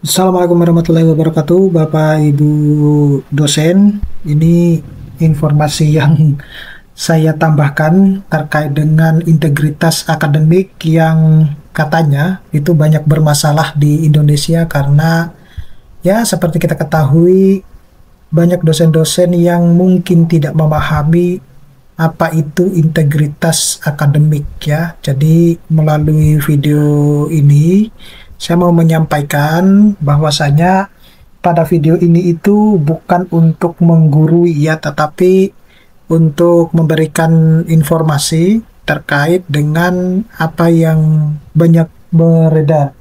Assalamualaikum warahmatullahi wabarakatuh, Bapak Ibu dosen. Ini informasi yang saya tambahkan terkait dengan integritas akademik yang katanya itu banyak bermasalah di Indonesia karena ya seperti kita ketahui banyak dosen-dosen yang mungkin tidak memahami apa itu integritas akademik ya. Jadi melalui video ini saya mau menyampaikan bahwasanya pada video ini itu bukan untuk menggurui ya, tetapi untuk memberikan informasi terkait dengan apa yang banyak beredar.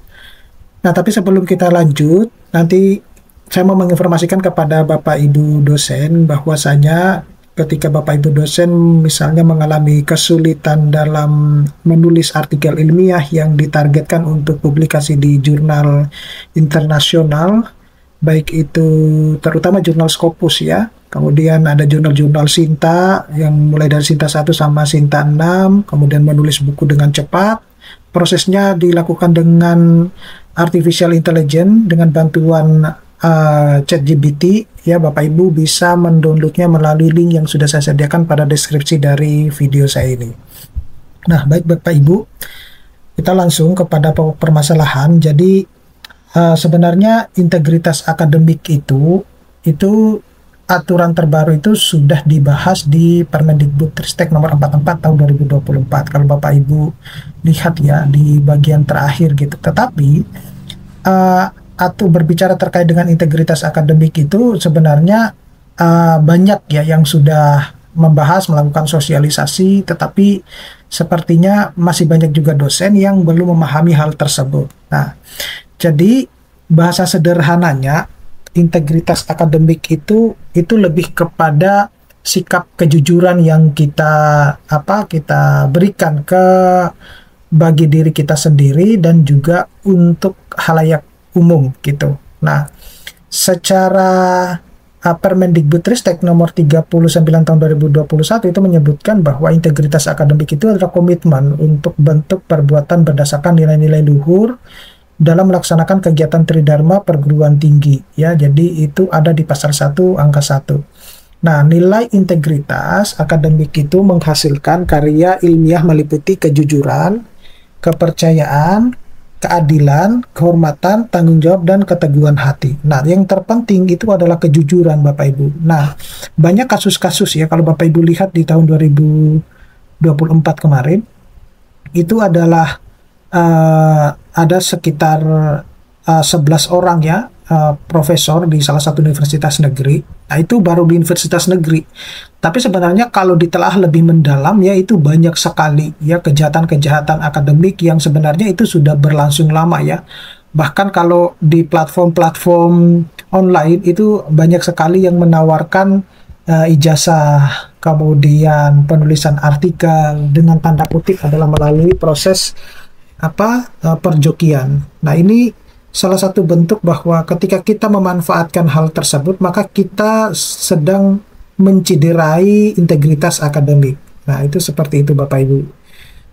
Nah, tapi sebelum kita lanjut, nanti saya mau menginformasikan kepada Bapak Ibu dosen bahwasanya ketika Bapak Ibu dosen misalnya mengalami kesulitan dalam menulis artikel ilmiah yang ditargetkan untuk publikasi di jurnal internasional, baik itu terutama jurnal Scopus ya, kemudian ada jurnal-jurnal Sinta yang mulai dari Sinta 1 sama Sinta 6, kemudian menulis buku dengan cepat. Prosesnya dilakukan dengan artificial intelligence dengan bantuan ChatGPT ya. Bapak Ibu bisa mendownloadnya melalui link yang sudah saya sediakan pada deskripsi dari video saya ini. Nah, baik Bapak Ibu, kita langsung kepada pokok permasalahan. Jadi sebenarnya integritas akademik itu aturan terbaru itu sudah dibahas di Permendikbudristek nomor 44 tahun 2024. Kalau Bapak Ibu lihat ya di bagian terakhir gitu. Tetapi atau berbicara terkait dengan integritas akademik itu sebenarnya banyak ya yang sudah membahas, melakukan sosialisasi, tetapi sepertinya masih banyak juga dosen yang belum memahami hal tersebut. Nah, jadi bahasa sederhananya integritas akademik itu lebih kepada sikap kejujuran yang kita berikan ke bagi diri kita sendiri dan juga untuk khalayak umum gitu. Nah, secara Permendikbudristek nomor 39 tahun 2021 itu menyebutkan bahwa integritas akademik itu adalah komitmen untuk bentuk perbuatan berdasarkan nilai-nilai luhur dalam melaksanakan kegiatan tridharma perguruan tinggi ya. Jadi itu ada di pasal 1 angka 1. Nah, nilai integritas akademik itu menghasilkan karya ilmiah meliputi kejujuran, kepercayaan, keadilan, kehormatan, tanggung jawab, dan keteguhan hati. Nah, yang terpenting itu adalah kejujuran Bapak Ibu. Nah, banyak kasus-kasus ya, kalau Bapak Ibu lihat di tahun 2024 kemarin, itu adalah ada sekitar 11 orang ya, profesor di salah satu universitas negeri. Nah, itu baru di universitas negeri. Tapi sebenarnya kalau ditelaah lebih mendalam ya itu banyak sekali ya kejahatan-kejahatan akademik yang sebenarnya itu sudah berlangsung lama ya. Bahkan kalau di platform-platform online itu banyak sekali yang menawarkan ijazah, kemudian penulisan artikel dengan tanda kutip adalah melalui proses perjokian. Nah, ini salah satu bentuk bahwa ketika kita memanfaatkan hal tersebut, maka kita sedang menciderai integritas akademik. Nah, itu seperti itu Bapak Ibu.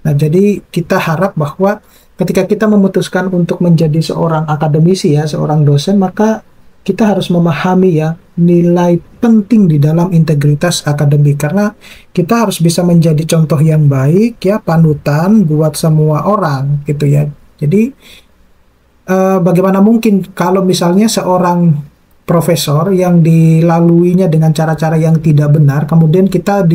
Nah, jadi kita harap bahwa ketika kita memutuskan untuk menjadi seorang akademisi ya, seorang dosen, maka kita harus memahami ya nilai penting di dalam integritas akademik, karena kita harus bisa menjadi contoh yang baik ya, panutan buat semua orang gitu ya. Jadi bagaimana mungkin kalau misalnya seorang profesor yang dilaluinya dengan cara-cara yang tidak benar, kemudian kita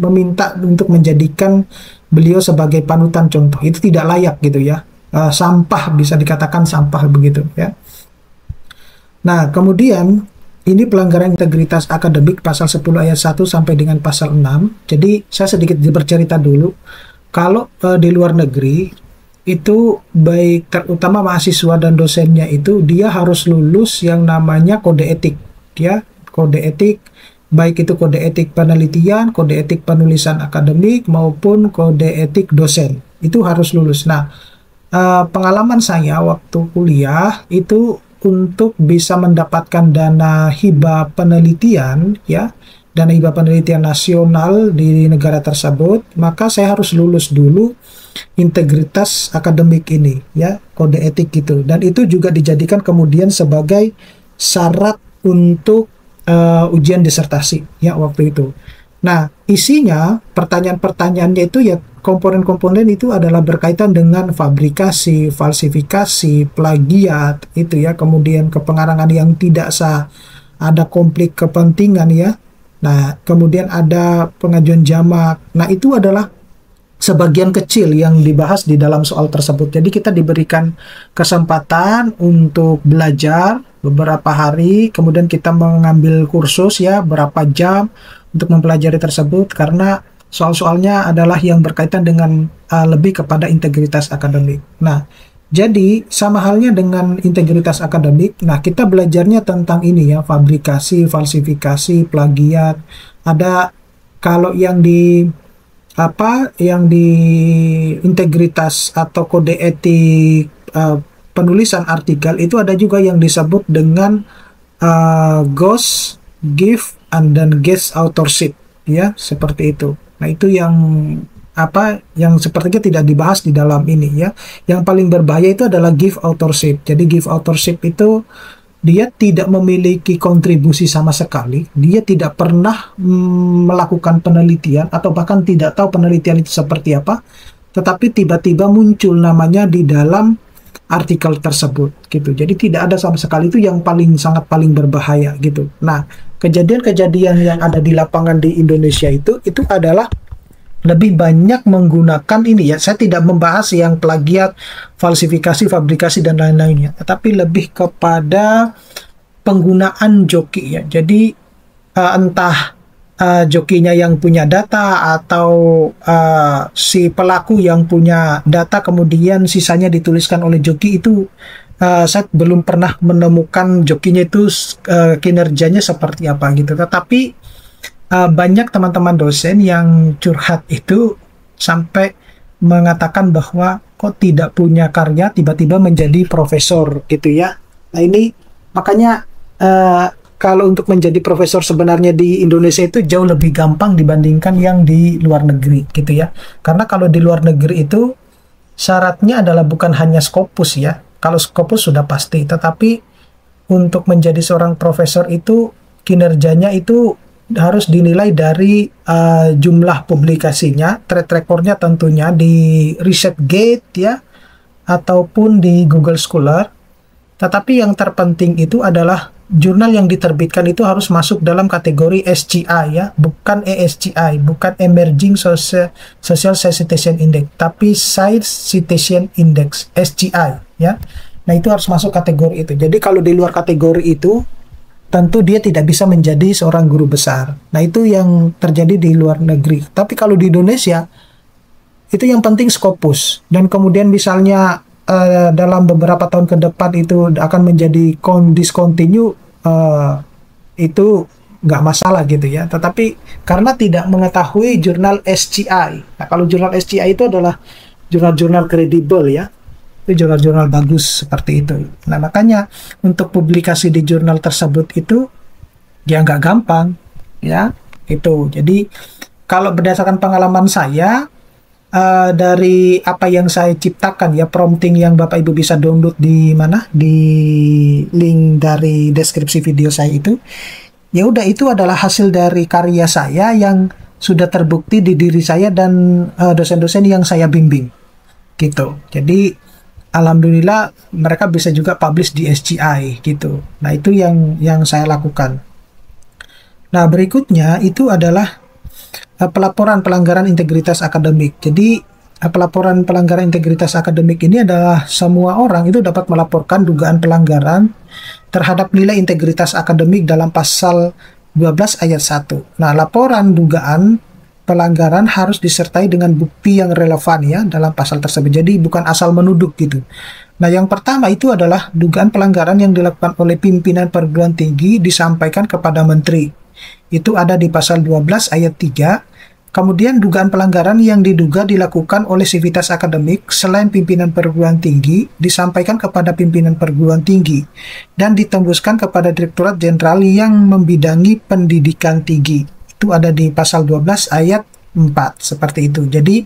meminta untuk menjadikan beliau sebagai panutan contoh, itu tidak layak gitu ya. Sampah, bisa dikatakan sampah begitu ya. Nah, kemudian ini pelanggaran integritas akademik pasal 10 ayat 1 sampai dengan pasal 6. Jadi saya sedikit bercerita dulu. Kalau di luar negeri itu baik terutama mahasiswa dan dosennya itu dia harus lulus yang namanya kode etik ya, kode etik, baik itu kode etik penelitian, kode etik penulisan akademik maupun kode etik dosen, itu harus lulus. Nah, pengalaman saya waktu kuliah itu untuk bisa mendapatkan dana hibah penelitian ya, dana hibah penelitian nasional di negara tersebut, maka saya harus lulus dulu integritas akademik ini, ya, kode etik gitu. Dan itu juga dijadikan kemudian sebagai syarat untuk ujian disertasi, ya, waktu itu. Nah, isinya pertanyaan-pertanyaannya itu ya, komponen-komponen itu adalah berkaitan dengan fabrikasi, falsifikasi, plagiat, itu ya, kemudian kepengarangan yang tidak sah, ada konflik kepentingan, ya. Nah, kemudian ada pengajuan jamak. Nah, itu adalah sebagian kecil yang dibahas di dalam soal tersebut. Jadi kita diberikan kesempatan untuk belajar beberapa hari, kemudian kita mengambil kursus, ya, berapa jam untuk mempelajari tersebut, karena soal-soalnya adalah yang berkaitan dengan lebih kepada integritas akademik. Nah, jadi sama halnya dengan integritas akademik. Nah, kita belajarnya tentang ini, ya, fabrikasi, falsifikasi, plagiat. Ada, kalau yang di integritas atau kode etik penulisan artikel itu ada juga yang disebut dengan ghost, gift, and then guest authorship, ya, seperti itu. Nah, itu yang sepertinya tidak dibahas di dalam ini, ya. Yang paling berbahaya itu adalah gift authorship. Jadi gift authorship itu dia tidak memiliki kontribusi sama sekali, dia tidak pernah melakukan penelitian atau bahkan tidak tahu penelitian itu seperti apa, tetapi tiba-tiba muncul namanya di dalam artikel tersebut, gitu. Jadi tidak ada sama sekali, itu yang sangat paling berbahaya, gitu. Nah, kejadian-kejadian yang ada di lapangan di Indonesia itu adalah lebih banyak menggunakan ini, ya. Saya tidak membahas yang plagiat, falsifikasi, fabrikasi, dan lain-lainnya, tetapi lebih kepada penggunaan joki, ya. Jadi entah jokinya yang punya data atau si pelaku yang punya data kemudian sisanya dituliskan oleh joki, itu saya belum pernah menemukan jokinya itu kinerjanya seperti apa, gitu. Tetapi banyak teman-teman dosen yang curhat itu sampai mengatakan bahwa kok tidak punya karya tiba-tiba menjadi profesor, gitu, ya. Nah, ini makanya kalau untuk menjadi profesor sebenarnya di Indonesia itu jauh lebih gampang dibandingkan yang di luar negeri, gitu, ya. Karena kalau di luar negeri itu syaratnya adalah bukan hanya Scopus, ya. Kalau Scopus sudah pasti, tetapi untuk menjadi seorang profesor itu kinerjanya itu harus dinilai dari jumlah publikasinya, track recordnya tentunya di ResearchGate, ya, ataupun di Google Scholar. Tetapi yang terpenting itu adalah jurnal yang diterbitkan itu harus masuk dalam kategori SCI, ya, bukan ESCI, bukan Emerging Social Citation Index, tapi Science Citation Index, SCI, ya. Nah, itu harus masuk kategori itu. Jadi kalau di luar kategori itu tentu dia tidak bisa menjadi seorang guru besar. Nah, itu yang terjadi di luar negeri. Tapi kalau di Indonesia, itu yang penting Scopus. Dan kemudian misalnya dalam beberapa tahun ke depan itu akan menjadi discontinue, itu nggak masalah, gitu, ya. Tetapi karena tidak mengetahui jurnal SCI. Nah, kalau jurnal SCI itu adalah jurnal-jurnal kredibel, ya. Itu jurnal-jurnal bagus seperti itu. Nah, makanya untuk publikasi di jurnal tersebut itu ya nggak gampang, ya, itu. Jadi kalau berdasarkan pengalaman saya dari apa yang saya ciptakan, ya, prompting yang Bapak Ibu bisa download di mana, di link dari deskripsi video saya itu, ya udah, itu adalah hasil dari karya saya yang sudah terbukti di diri saya dan dosen-dosen yang saya bimbing, gitu. Jadi alhamdulillah mereka bisa juga publish di SCI, gitu. Nah, itu yang saya lakukan. Nah, berikutnya itu adalah pelaporan pelanggaran integritas akademik. Jadi pelaporan pelanggaran integritas akademik ini adalah semua orang itu dapat melaporkan dugaan pelanggaran terhadap nilai integritas akademik dalam pasal 12 ayat 1. Nah, laporan dugaan pelanggaran harus disertai dengan bukti yang relevan, ya, dalam pasal tersebut. Jadi bukan asal menuduh, gitu. Nah, yang pertama itu adalah dugaan pelanggaran yang dilakukan oleh pimpinan perguruan tinggi disampaikan kepada menteri. Itu ada di pasal 12 ayat 3. Kemudian dugaan pelanggaran yang diduga dilakukan oleh sivitas akademik selain pimpinan perguruan tinggi disampaikan kepada pimpinan perguruan tinggi dan ditembuskan kepada Direktorat Jenderal yang membidangi pendidikan tinggi. itu ada di pasal 12 ayat 4 seperti itu. Jadi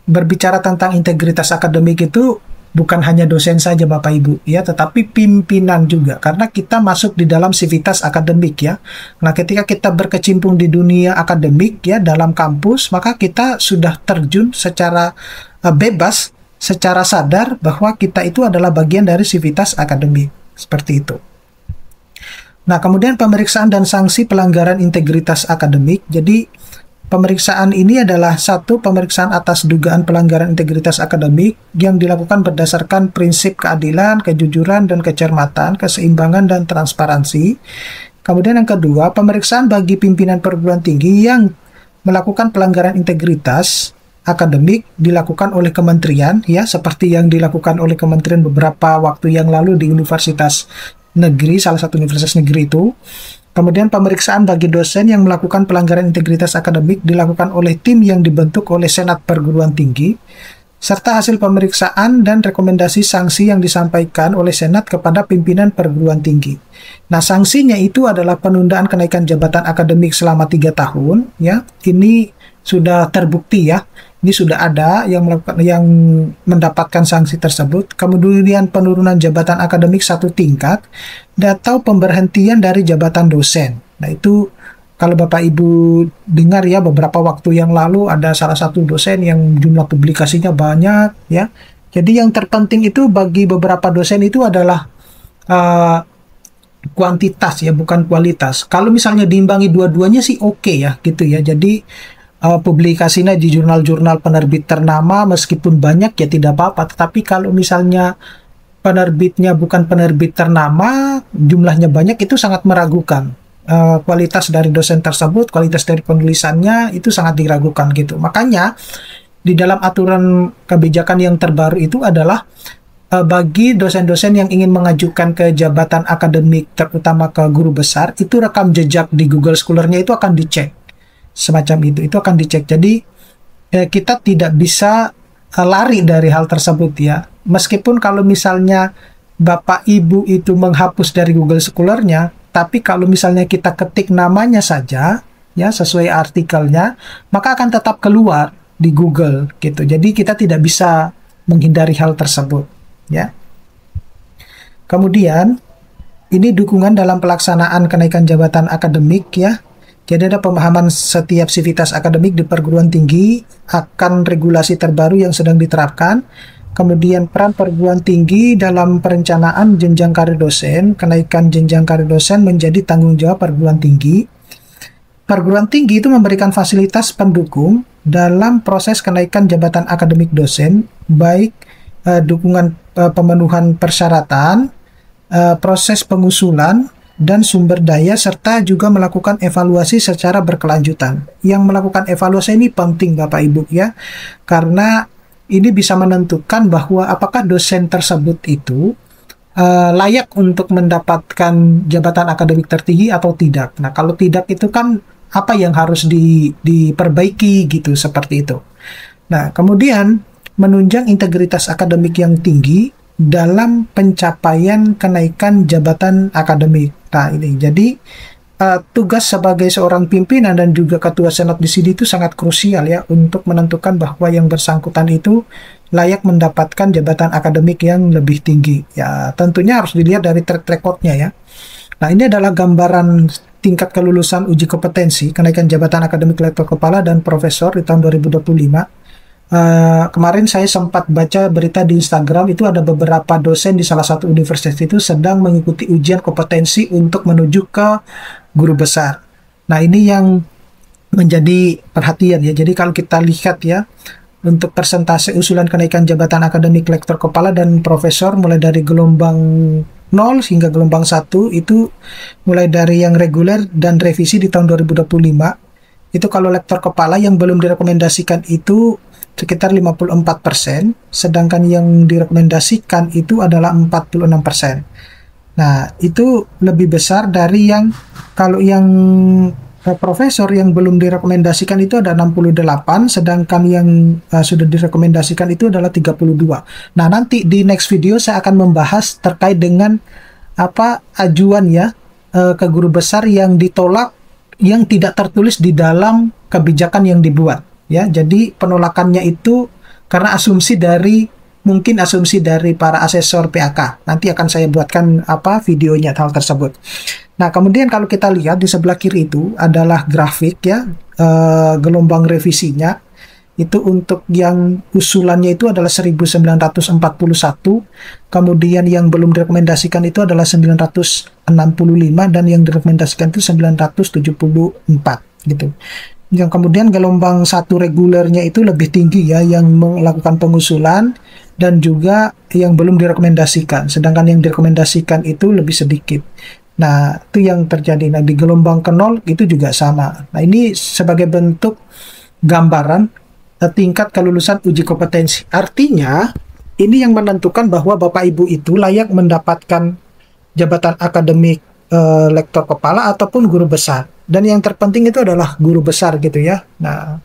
berbicara tentang integritas akademik itu bukan hanya dosen saja Bapak Ibu ya, tetapi pimpinan juga, karena kita masuk di dalam sivitas akademik ya. Nah, ketika kita berkecimpung di dunia akademik ya dalam kampus, maka kita sudah terjun secara bebas, secara sadar bahwa kita itu adalah bagian dari sivitas akademik. Seperti itu. Nah, kemudian pemeriksaan dan sanksi pelanggaran integritas akademik. Jadi, pemeriksaan ini adalah satu pemeriksaan atas dugaan pelanggaran integritas akademik yang dilakukan berdasarkan prinsip keadilan, kejujuran, dan kecermatan, keseimbangan, dan transparansi. Kemudian yang kedua, pemeriksaan bagi pimpinan perguruan tinggi yang melakukan pelanggaran integritas akademik dilakukan oleh kementerian, ya, seperti yang dilakukan oleh kementerian beberapa waktu yang lalu di universitas negeri, salah satu universitas negeri itu. Kemudian pemeriksaan bagi dosen yang melakukan pelanggaran integritas akademik dilakukan oleh tim yang dibentuk oleh Senat Perguruan Tinggi, serta hasil pemeriksaan dan rekomendasi sanksi yang disampaikan oleh Senat kepada pimpinan perguruan tinggi. Nah, sanksinya itu adalah penundaan kenaikan jabatan akademik selama 3 tahun, ya. Ini sudah terbukti ya. Ini sudah ada yang mendapatkan sanksi tersebut. Kemudian penurunan jabatan akademik 1 tingkat atau pemberhentian dari jabatan dosen. Nah, itu kalau Bapak Ibu dengar ya, beberapa waktu yang lalu ada salah satu dosen yang jumlah publikasinya banyak ya. Jadi yang terpenting itu bagi beberapa dosen itu adalah kuantitas ya, bukan kualitas. Kalau misalnya diimbangi dua-duanya sih oke ya gitu ya. Jadi publikasinya di jurnal-jurnal penerbit ternama meskipun banyak ya tidak apa-apa. Tetapi kalau misalnya penerbitnya bukan penerbit ternama, jumlahnya banyak, itu sangat meragukan. Kualitas dari dosen tersebut, kualitas dari penulisannya itu sangat diragukan gitu. Makanya di dalam aturan kebijakan yang terbaru itu adalah bagi dosen-dosen yang ingin mengajukan ke jabatan akademik, terutama ke guru besar, itu rekam jejak di Google Scholar-nya itu akan dicek. Semacam itu akan dicek. Jadi kita tidak bisa lari dari hal tersebut ya. Meskipun kalau misalnya Bapak Ibu itu menghapus dari Google Scholar-nya, tapi kalau misalnya kita ketik namanya saja ya sesuai artikelnya, maka akan tetap keluar di Google gitu. Jadi kita tidak bisa menghindari hal tersebut ya. Kemudian ini dukungan dalam pelaksanaan kenaikan jabatan akademik ya. Jadi ada pemahaman setiap sivitas akademik di perguruan tinggi akan regulasi terbaru yang sedang diterapkan. Kemudian peran perguruan tinggi dalam perencanaan jenjang karir dosen, kenaikan jenjang karir dosen menjadi tanggung jawab perguruan tinggi. Perguruan tinggi itu memberikan fasilitas pendukung dalam proses kenaikan jabatan akademik dosen, baik dukungan pemenuhan persyaratan, proses pengusulan, dan sumber daya, serta juga melakukan evaluasi secara berkelanjutan. Yang melakukan evaluasi ini penting Bapak Ibu ya, karena ini bisa menentukan bahwa apakah dosen tersebut itu layak untuk mendapatkan jabatan akademik tertinggi atau tidak. Nah, kalau tidak itu kan apa yang harus diperbaiki gitu, seperti itu. Nah, kemudian menunjang integritas akademik yang tinggi dalam pencapaian kenaikan jabatan akademik. Nah, ini jadi tugas sebagai seorang pimpinan dan juga ketua senat di sini itu sangat krusial ya untuk menentukan bahwa yang bersangkutan itu layak mendapatkan jabatan akademik yang lebih tinggi. Ya, tentunya harus dilihat dari track record-nya ya. Nah, ini adalah gambaran tingkat kelulusan uji kompetensi kenaikan jabatan akademik lektor kepala dan profesor di tahun 2025. Kemarin saya sempat baca berita di Instagram, itu ada beberapa dosen di salah satu universitas itu sedang mengikuti ujian kompetensi untuk menuju ke guru besar. Nah, ini yang menjadi perhatian ya. Jadi kalau kita lihat ya, untuk persentase usulan kenaikan jabatan akademik lektor kepala dan profesor mulai dari gelombang 0 hingga gelombang 1 itu mulai dari yang reguler dan revisi di tahun 2025. Itu kalau lektor kepala yang belum direkomendasikan itu sekitar 54%, sedangkan yang direkomendasikan itu adalah 46%. Nah, itu lebih besar dari yang kalau yang profesor yang belum direkomendasikan itu ada 68, sedangkan yang sudah direkomendasikan itu adalah 32. Nah, nanti di next video saya akan membahas terkait dengan apa ajuan ya ke guru besar yang ditolak yang tidak tertulis di dalam kebijakan yang dibuat, ya. Jadi penolakannya itu karena mungkin asumsi dari para asesor PAK. Nanti akan saya buatkan videonya hal tersebut. Nah, kemudian kalau kita lihat di sebelah kiri itu adalah grafik, ya, gelombang revisinya. Itu untuk yang usulannya itu adalah 1941, kemudian yang belum direkomendasikan itu adalah 965, dan yang direkomendasikan itu 974 gitu. Yang kemudian gelombang satu regulernya itu lebih tinggi, ya, yang melakukan pengusulan dan juga yang belum direkomendasikan, sedangkan yang direkomendasikan itu lebih sedikit. Nah, itu yang terjadi. Nah, di gelombang ke-0 itu juga sama. Nah, ini sebagai bentuk gambaran tingkat kelulusan uji kompetensi. Artinya, ini yang menentukan bahwa Bapak Ibu itu layak mendapatkan jabatan akademik lektor kepala ataupun guru besar. Dan yang terpenting itu adalah guru besar gitu, ya. Nah,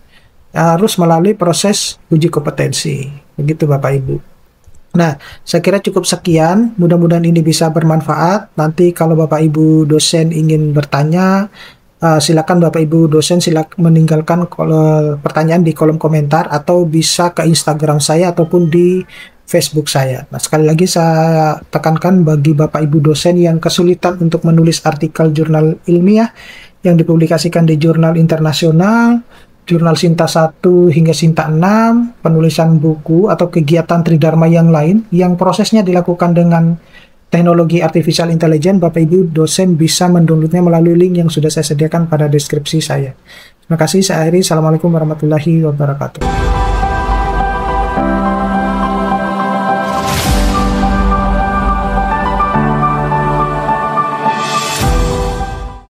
harus melalui proses uji kompetensi. Begitu Bapak Ibu. Nah, saya kira cukup sekian. Mudah-mudahan ini bisa bermanfaat. Nanti kalau Bapak Ibu dosen ingin bertanya, silakan Bapak Ibu dosen meninggalkan pertanyaan di kolom komentar, atau bisa ke Instagram saya ataupun di Facebook saya. Nah, sekali lagi saya tekankan bagi Bapak Ibu dosen yang kesulitan untuk menulis artikel jurnal ilmiah yang dipublikasikan di jurnal internasional, jurnal Sinta 1 hingga Sinta 6, penulisan buku atau kegiatan Tridharma yang lain yang prosesnya dilakukan dengan teknologi artificial intelligence, Bapak Ibu dosen bisa mendownloadnya melalui link yang sudah saya sediakan pada deskripsi saya. Terima kasih, saya akhiri. Assalamualaikum warahmatullahi wabarakatuh.